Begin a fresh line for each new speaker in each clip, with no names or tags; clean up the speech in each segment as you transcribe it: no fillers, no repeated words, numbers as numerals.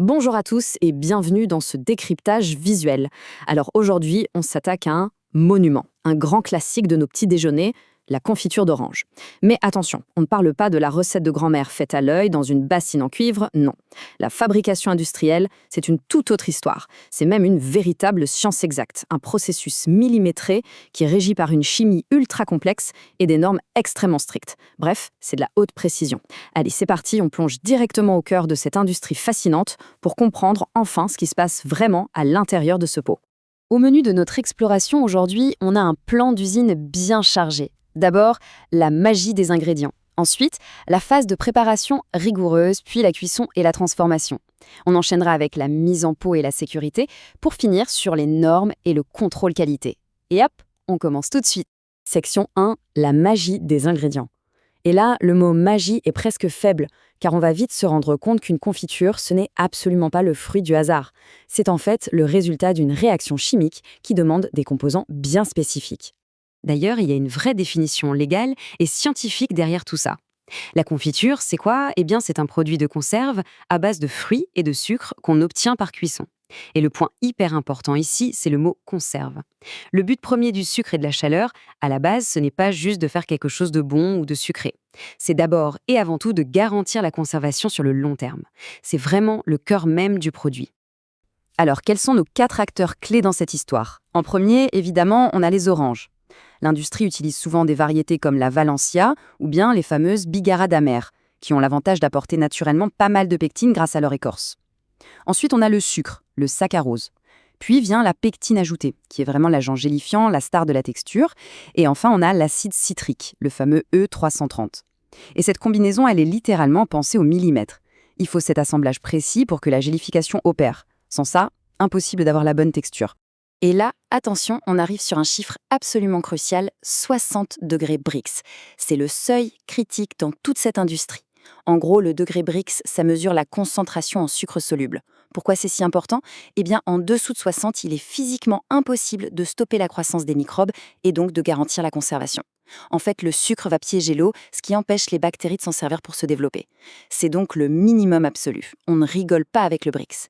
Bonjour à tous et bienvenue dans ce décryptage visuel. Alors aujourd'hui, on s'attaque à un monument, un grand classique de nos petits déjeuners, la confiture d'orange. Mais attention, on ne parle pas de la recette de grand-mère faite à l'œil dans une bassine en cuivre, non. La fabrication industrielle, c'est une toute autre histoire. C'est même une véritable science exacte, un processus millimétré qui est régi par une chimie ultra complexe et des normes extrêmement strictes. Bref, c'est de la haute précision. Allez, c'est parti, on plonge directement au cœur de cette industrie fascinante pour comprendre enfin ce qui se passe vraiment à l'intérieur de ce pot. Au menu de notre exploration aujourd'hui, on a un plan d'usine bien chargé. D'abord, la magie des ingrédients. Ensuite, la phase de préparation rigoureuse, puis la cuisson et la transformation. On enchaînera avec la mise en pot et la sécurité pour finir sur les normes et le contrôle qualité. Et hop, on commence tout de suite. Section 1, la magie des ingrédients. Et là, le mot magie est presque faible, car on va vite se rendre compte qu'une confiture, ce n'est absolument pas le fruit du hasard. C'est en fait le résultat d'une réaction chimique qui demande des composants bien spécifiques. D'ailleurs, il y a une vraie définition légale et scientifique derrière tout ça. La confiture, c'est quoi? Eh bien, c'est un produit de conserve à base de fruits et de sucre qu'on obtient par cuisson. Et le point hyper important ici, c'est le mot conserve. Le but premier du sucre et de la chaleur, à la base, ce n'est pas juste de faire quelque chose de bon ou de sucré. C'est d'abord et avant tout de garantir la conservation sur le long terme. C'est vraiment le cœur même du produit. Alors, quels sont nos 4 acteurs clés dans cette histoire? En premier, évidemment, on a les oranges. L'industrie utilise souvent des variétés comme la Valencia ou bien les fameuses Bigarra d'Amer, qui ont l'avantage d'apporter naturellement pas mal de pectine grâce à leur écorce. Ensuite, on a le sucre, le saccharose. Puis vient la pectine ajoutée, qui est vraiment l'agent gélifiant, la star de la texture. Et enfin, on a l'acide citrique, le fameux E330. Et cette combinaison, elle est littéralement pensée au millimètre. Il faut cet assemblage précis pour que la gélification opère. Sans ça, impossible d'avoir la bonne texture. Et là, attention, on arrive sur un chiffre absolument crucial, 60 degrés Brix. C'est le seuil critique dans toute cette industrie. En gros, le degré Brix, ça mesure la concentration en sucre soluble. Pourquoi c'est si important? Eh bien, en dessous de 60, il est physiquement impossible de stopper la croissance des microbes et donc de garantir la conservation. En fait, le sucre va piéger l'eau, ce qui empêche les bactéries de s'en servir pour se développer. C'est donc le minimum absolu. On ne rigole pas avec le Brix.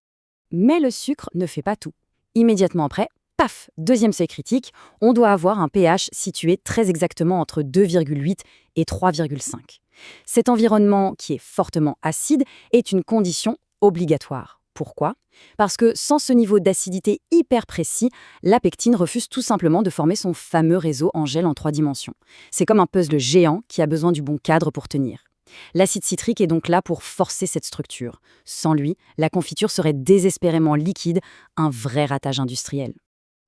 Mais le sucre ne fait pas tout. Immédiatement après, paf, deuxième seuil critique, on doit avoir un pH situé très exactement entre 2,8 et 3,5. Cet environnement, qui est fortement acide, est une condition obligatoire. Pourquoi? Parce que sans ce niveau d'acidité hyper précis, la pectine refuse tout simplement de former son fameux réseau en gel en 3 dimensions. C'est comme un puzzle géant qui a besoin du bon cadre pour tenir. L'acide citrique est donc là pour forcer cette structure. Sans lui, la confiture serait désespérément liquide, un vrai ratage industriel.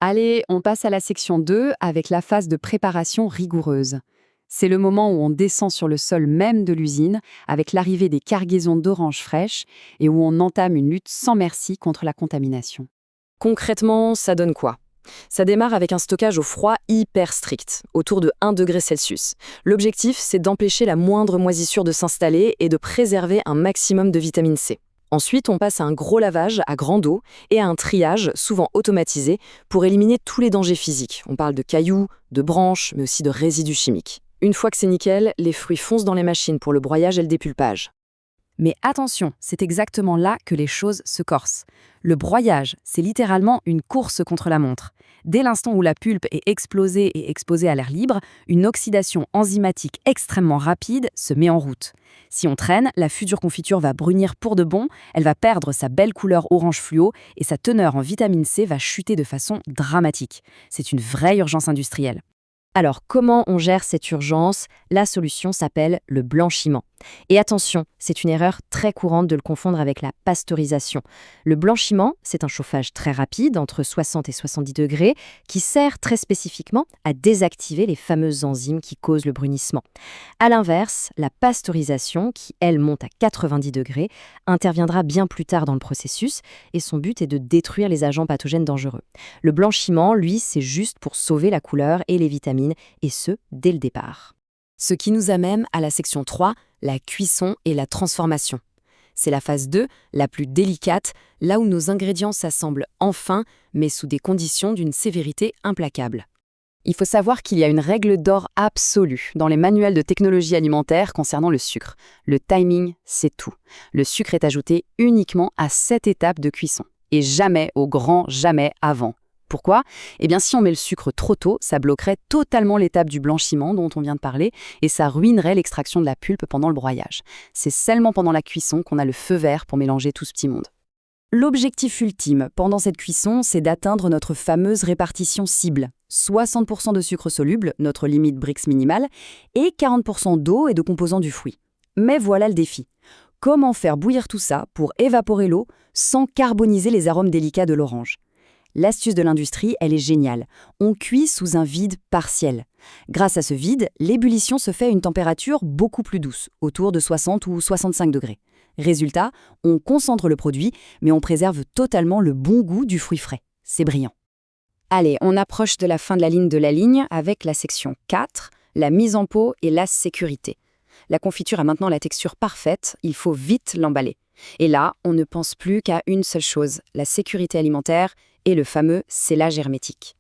Allez, on passe à la section 2 avec la phase de préparation rigoureuse. C'est le moment où on descend sur le sol même de l'usine avec l'arrivée des cargaisons d'oranges fraîches et où on entame une lutte sans merci contre la contamination. Concrètement, ça donne quoi? Ça démarre avec un stockage au froid hyper strict, autour de 1 degré Celsius. L'objectif, c'est d'empêcher la moindre moisissure de s'installer et de préserver un maximum de vitamine C. Ensuite, on passe à un gros lavage à grande eau et à un triage, souvent automatisé, pour éliminer tous les dangers physiques. On parle de cailloux, de branches, mais aussi de résidus chimiques. Une fois que c'est nickel, les fruits foncent dans les machines pour le broyage et le dépulpage. Mais attention, c'est exactement là que les choses se corsent. Le broyage, c'est littéralement une course contre la montre. Dès l'instant où la pulpe est explosée et exposée à l'air libre, une oxydation enzymatique extrêmement rapide se met en route. Si on traîne, la future confiture va brunir pour de bon, elle va perdre sa belle couleur orange fluo et sa teneur en vitamine C va chuter de façon dramatique. C'est une vraie urgence industrielle. Alors, comment on gère cette urgence? La solution s'appelle le blanchiment. Et attention, c'est une erreur très courante de le confondre avec la pasteurisation. Le blanchiment, c'est un chauffage très rapide, entre 60 et 70 degrés, qui sert très spécifiquement à désactiver les fameuses enzymes qui causent le brunissement. À l'inverse, la pasteurisation, qui elle monte à 90 degrés, interviendra bien plus tard dans le processus, et son but est de détruire les agents pathogènes dangereux. Le blanchiment, lui, c'est juste pour sauver la couleur et les vitamines, et ce, dès le départ. Ce qui nous amène à la section 3, la cuisson et la transformation. C'est la phase 2, la plus délicate, là où nos ingrédients s'assemblent enfin, mais sous des conditions d'une sévérité implacable.
Il faut savoir qu'il y a une règle d'or absolue dans les manuels de technologie alimentaire concernant le sucre. Le timing, c'est tout. Le sucre est ajouté uniquement à cette étape de cuisson, et jamais, au grand jamais, avant. Pourquoi? Eh bien, si on met le sucre trop tôt, ça bloquerait totalement l'étape du blanchiment dont on vient de parler, et ça ruinerait l'extraction de la pulpe pendant le broyage. C'est seulement pendant la cuisson qu'on a le feu vert pour mélanger tout ce petit monde. L'objectif ultime pendant cette cuisson, c'est d'atteindre notre fameuse répartition cible. 60% de sucre soluble, notre limite Brix minimale, et 40% d'eau et de composants du fruit. Mais voilà le défi. Comment faire bouillir tout ça pour évaporer l'eau sans carboniser les arômes délicats de l'orange? L'astuce de l'industrie, elle est géniale. On cuit sous un vide partiel. Grâce à ce vide, l'ébullition se fait à une température beaucoup plus douce, autour de 60 ou 65 degrés. Résultat, on concentre le produit, mais on préserve totalement le bon goût du fruit frais. C'est brillant. Allez, on approche de la fin de la ligne avec la section 4, la mise en pot et la sécurité. La confiture a maintenant la texture parfaite, il faut vite l'emballer. Et là, on ne pense plus qu'à une seule chose, la sécurité alimentaire et le fameux scellage hermétique.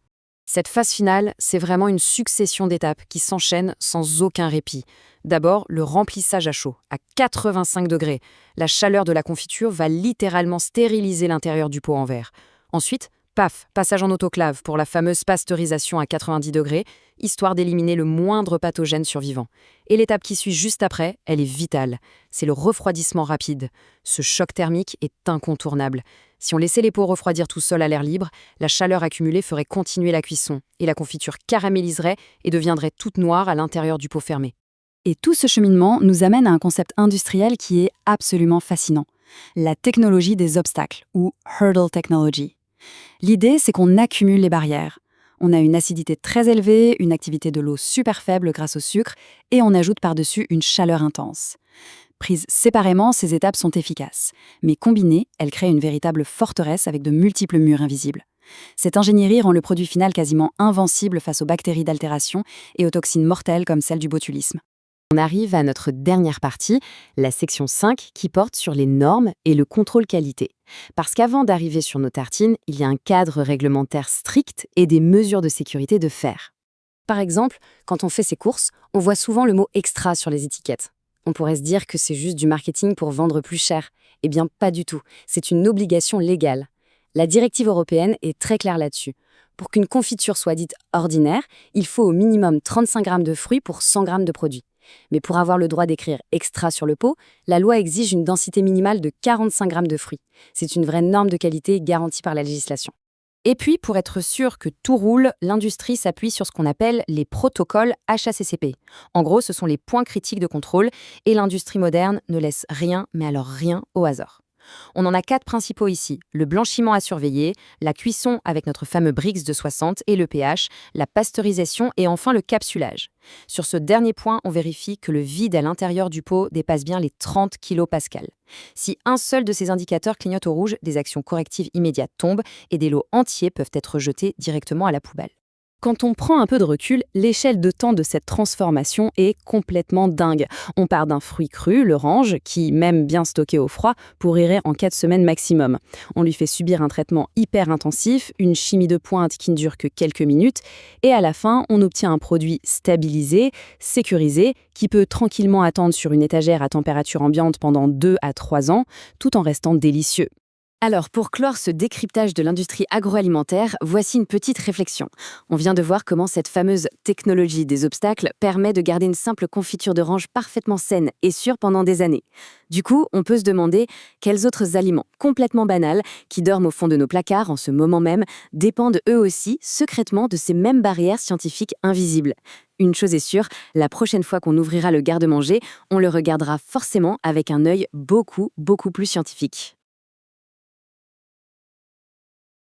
Cette phase finale, c'est vraiment une succession d'étapes qui s'enchaînent sans aucun répit. D'abord, le remplissage à chaud, à 85 degrés. La chaleur de la confiture va littéralement stériliser l'intérieur du pot en verre. Ensuite, paf, passage en autoclave pour la fameuse pasteurisation à 90 degrés, histoire d'éliminer le moindre pathogène survivant. Et l'étape qui suit juste après, elle est vitale. C'est le refroidissement rapide. Ce choc thermique est incontournable. Si on laissait les pots refroidir tout seul à l'air libre, la chaleur accumulée ferait continuer la cuisson et la confiture caraméliserait et deviendrait toute noire à l'intérieur du pot fermé. Et tout ce cheminement nous amène à un concept industriel qui est absolument fascinant. La technologie des obstacles, ou hurdle technology. L'idée, c'est qu'on accumule les barrières. On a une acidité très élevée, une activité de l'eau super faible grâce au sucre, et on ajoute par-dessus une chaleur intense. Prises séparément, ces étapes sont efficaces, mais combinées, elles créent une véritable forteresse avec de multiples murs invisibles. Cette ingénierie rend le produit final quasiment invincible face aux bactéries d'altération et aux toxines mortelles comme celles du botulisme. On arrive à notre dernière partie, la section 5, qui porte sur les normes et le contrôle qualité. Parce qu'avant d'arriver sur nos tartines, il y a un cadre réglementaire strict et des mesures de sécurité de fer. Par exemple, quand on fait ses courses, on voit souvent le mot « extra » sur les étiquettes. On pourrait se dire que c'est juste du marketing pour vendre plus cher. Eh bien, pas du tout. C'est une obligation légale. La directive européenne est très claire là-dessus. Pour qu'une confiture soit dite ordinaire, il faut au minimum 35 grammes de fruits pour 100 grammes de produit. Mais pour avoir le droit d'écrire extra sur le pot, la loi exige une densité minimale de 45 grammes de fruits. C'est une vraie norme de qualité garantie par la législation. Et puis, pour être sûr que tout roule, l'industrie s'appuie sur ce qu'on appelle les protocoles HACCP. En gros, ce sont les points critiques de contrôle et l'industrie moderne ne laisse rien, mais alors rien, au hasard. On en a 4 principaux ici, le blanchiment à surveiller, la cuisson avec notre fameux Brix de 60 et le pH, la pasteurisation et enfin le capsulage. Sur ce dernier point, on vérifie que le vide à l'intérieur du pot dépasse bien les 30 kPa. Si un seul de ces indicateurs clignote au rouge, des actions correctives immédiates tombent et des lots entiers peuvent être jetés directement à la poubelle. Quand on prend un peu de recul, l'échelle de temps de cette transformation est complètement dingue. On part d'un fruit cru, l'orange, qui, même bien stocké au froid, pourrirait en 4 semaines maximum. On lui fait subir un traitement hyper intensif, une chimie de pointe qui ne dure que quelques minutes, et à la fin, on obtient un produit stabilisé, sécurisé, qui peut tranquillement attendre sur une étagère à température ambiante pendant 2 à 3 ans, tout en restant délicieux. Alors, pour clore ce décryptage de l'industrie agroalimentaire, voici une petite réflexion. On vient de voir comment cette fameuse technologie des obstacles permet de garder une simple confiture d'orange parfaitement saine et sûre pendant des années. Du coup, on peut se demander quels autres aliments complètement banals, qui dorment au fond de nos placards en ce moment même, dépendent eux aussi secrètement de ces mêmes barrières scientifiques invisibles. Une chose est sûre, la prochaine fois qu'on ouvrira le garde-manger, on le regardera forcément avec un œil beaucoup plus scientifique.